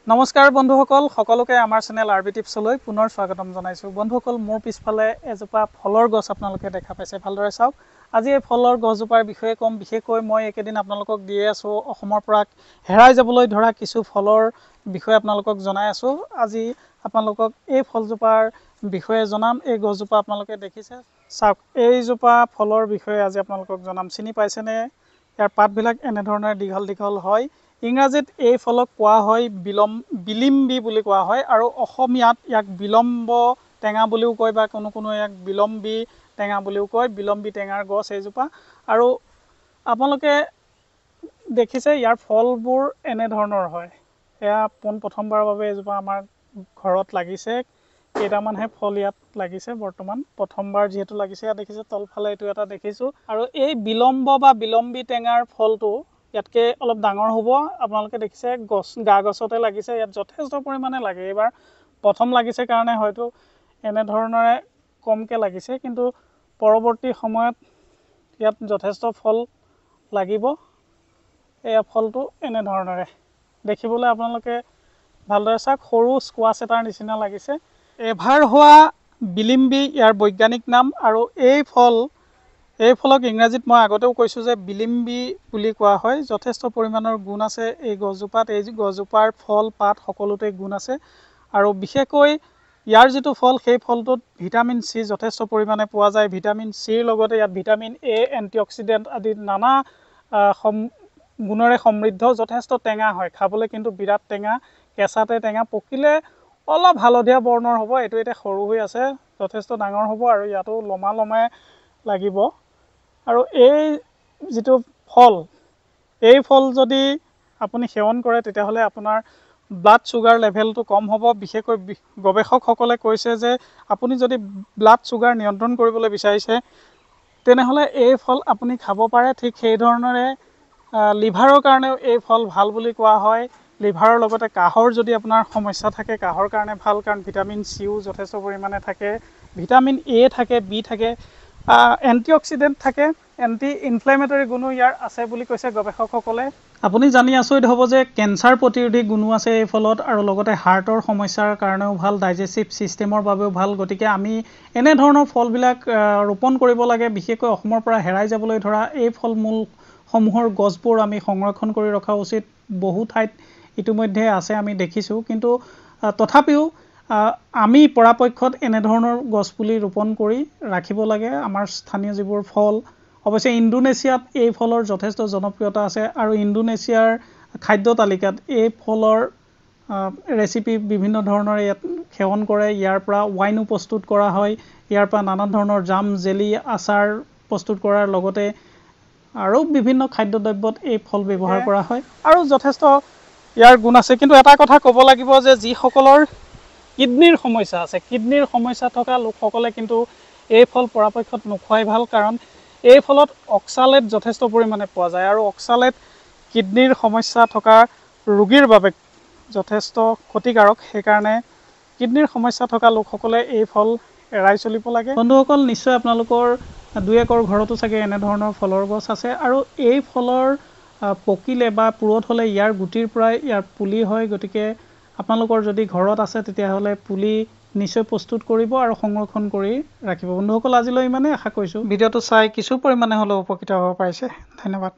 নমস্কাৰ বন্ধুসকল, সকলোকে আমাৰ চেনেল আৰবি টিপছলৈ পুনৰ স্বাগতম জনাইছোঁ। বন্ধুসকল, মোৰ পিছফালে এজোপা ফলৰ গছ আপোনালোকে দেখা পাইছে। ভালদৰে চাওক। আজি এই ফলৰ গছজোপাৰ বিষয়ে ক'ম। বিশেষকৈ মই একেদিন আপোনালোকক দিয়ে আছোঁ অসমৰ পৰা হেৰাই যাবলৈ ধৰা কিছু ফলৰ বিষয়ে আপোনালোকক জনাই আছোঁ। আজি আপোনালোকক এই ফলজোপাৰ বিষয়ে জনাম। এই গছজোপা আপোনালোকে দেখিছে, চাওক। এইজোপা ফলৰ বিষয়ে আজি আপোনালোকক জনাম। চিনি পাইছেনে? ইয়াৰ পাতবিলাক এনেধৰণে দীঘল দীঘল হয়। ইংৰাজীত এই ফলক কোৱা হয় বিলিম্বী বুলি কোৱা হয়, আৰু অসমীয়াত ইয়াক বিলম্ব টেঙা বুলিও কয়, বা কোনো ইয়াক বিলম্বী টেঙা বুলিও কয়। বিলম্বী টেঙাৰ গছ এইজোপা। আৰু আপোনালোকে দেখিছে ইয়াৰ ফলবোৰ এনেধৰণৰ হয়। এয়া পোনপ্ৰথমবাৰৰ বাবে এজোপা আমাৰ ঘৰত লাগিছে। কেইটামানহে ফল ইয়াত লাগিছে বৰ্তমান, প্ৰথমবাৰ যিহেতু লাগিছে। ইয়াত দেখিছে তলফালে এইটো এটা দেখিছোঁ। আৰু এই বিলম্ব বা বিলম্বী টেঙাৰ ফলটো ইয়াতকৈ অলপ ডাঙৰ হ'ব। আপোনালোকে দেখিছে গা গছতে লাগিছে। ইয়াত যথেষ্ট পৰিমাণে লাগে। এইবাৰ প্ৰথম লাগিছে কাৰণে হয়তো এনেধৰণৰে কমকৈ লাগিছে, কিন্তু পৰৱৰ্তী সময়ত ইয়াত যথেষ্ট ফল লাগিব। এয়া ফলটো এনেধৰণৰে দেখিবলৈ আপোনালোকে ভালদৰে চাওক। সৰু স্কোৱাছ এটাৰ নিচিনা লাগিছে। এভাৰ হোৱা বিলিম্বী ইয়াৰ বৈজ্ঞানিক নাম। আৰু এই ফলক ইংৰাজীত মই আগতেও কৈছোঁ যে বিলিম্বী বুলি কোৱা হয়। যথেষ্ট পৰিমাণৰ গুণ আছে এই গছজোপাত। এই গছজোপাৰ ফল পাত সকলোতে গুণ আছে। আৰু বিশেষকৈ ইয়াৰ যিটো ফল, সেই ফলটোত ভিটামিন চি যথেষ্ট পৰিমাণে পোৱা যায়। ভিটামিন চিৰ লগতে ইয়াত ভিটামিন এ, এণ্টিঅক্সিডেণ্ট আদি নানা গুণৰে সমৃদ্ধ। যথেষ্ট টেঙা হয় খাবলৈ, কিন্তু বিৰাট টেঙা। কেঁচাতে টেঙা, পকিলে অলপ হালধীয়া বৰ্ণৰ হ'ব। এইটো এতিয়া সৰু হৈ আছে, যথেষ্ট ডাঙৰ হ'ব আৰু ইয়াতো লমাই লাগিব। আৰু এই যিটো ফল, এই ফল যদি আপুনি সেৱন কৰে তেতিয়াহ'লে আপোনাৰ ব্লাড চুগাৰ লেভেলটো কম হ'ব। বিশেষকৈ গৱেষকসকলে কৈছে যে আপুনি যদি ব্লাড চুগাৰ নিয়ন্ত্ৰণ কৰিবলৈ বিচাৰিছে তেনেহ'লে এই ফল আপুনি খাব পাৰে। ঠিক সেইধৰণৰে লিভাৰৰ কাৰণেও এই ফল ভাল বুলি কোৱা হয়। লিভাৰৰ লগতে কাহৰ যদি আপোনাৰ সমস্যা থাকে, কাহৰ কাৰণে ভাল, কাৰণ ভিটামিন চিও যথেষ্ট পৰিমাণে থাকে। ভিটামিন এ থাকে, বি থাকে, এণ্টিঅক্সিডেণ্ট থাকে, এণ্টি ইনফ্লেমেটৰী গুণো ইয়াৰ আছে বুলি কৈছে গৱেষকসকলে। আপুনি জানি আচৰিত হ'ব যে কেঞ্চাৰ প্ৰতিৰোধী গুণো আছে এই ফলত, আৰু লগতে হাৰ্টৰ সমস্যাৰ কাৰণেও ভাল, ডাইজেষ্টিভ ছিষ্টেমৰ বাবেও ভাল। গতিকে আমি এনেধৰণৰ ফলবিলাক ৰোপণ কৰিব লাগে। বিশেষকৈ অসমৰ পৰা হেৰাই যাবলৈ ধৰা এই ফল মূলসমূহৰ গছবোৰ আমি সংৰক্ষণ কৰি ৰখা উচিত। বহু ঠাইত ইতিমধ্যে আছে, আমি দেখিছোঁ। কিন্তু তথাপিও আমি পৰাপক্ষত এনেধৰণৰ গছপুলি ৰোপণ কৰি ৰাখিব লাগে। আমাৰ স্থানীয় যিবোৰ ফল, অৱশ্যে ইণ্ডোনেছিয়াত এই ফলৰ যথেষ্ট জনপ্ৰিয়তা আছে, আৰু ইণ্ডোনেছিয়াৰ খাদ্য তালিকাত এই ফলৰ ৰেচিপি বিভিন্ন ধৰণৰ ইয়াত সেৱন কৰে। ইয়াৰ পৰা ৱাইনো প্ৰস্তুত কৰা হয়। ইয়াৰ পৰা নানান ধৰণৰ জাম, জেলি, আচাৰ প্ৰস্তুত কৰাৰ লগতে আৰু বিভিন্ন খাদ্যদ্ৰব্যত এই ফল ব্যৱহাৰ কৰা হয়, আৰু যথেষ্ট ইয়াৰ গুণ আছে। কিন্তু এটা কথা ক'ব লাগিব যে যিসকলৰ কিডনীৰ সমস্যা আছে, কিডনীৰ সমস্যা থকা লোকসকলে কিন্তু এই ফল পৰাপক্ষত নোখোৱাই ভাল, কাৰণ এই ফলত অক্সালেট যথেষ্ট পৰিমাণে পোৱা যায়, আৰু অক্সালেট কিডনীৰ সমস্যা থকা ৰোগীৰ বাবে যথেষ্ট ক্ষতিকাৰক। সেইকাৰণে কিডনীৰ সমস্যা থকা লোকসকলে এই ফল এৰাই চলিব লাগে। বন্ধুসকল, নিশ্চয় আপোনালোকৰ দুই একৰ ঘৰতো চাগে এনেধৰণৰ ফলৰ গছ আছে, আৰু এই ফলৰ পকিলে বা পুৰঠ হ'লে ইয়াৰ গুটিৰ পৰাই ইয়াৰ পুলি হয়। গতিকে আপোনালোকৰ যদি ঘৰত আছে তেতিয়াহ'লে পুলি নিশ্চয় প্ৰস্তুত কৰিব আৰু সংৰক্ষণ কৰি ৰাখিব। বন্ধুসকল, আজিলৈ ইমানেই। আশা কৰিছোঁ ভিডিঅ'টো চাই কিছু পৰিমাণে হ'লেও উপকৃত হ'ব পাৰিছে। ধন্যবাদ।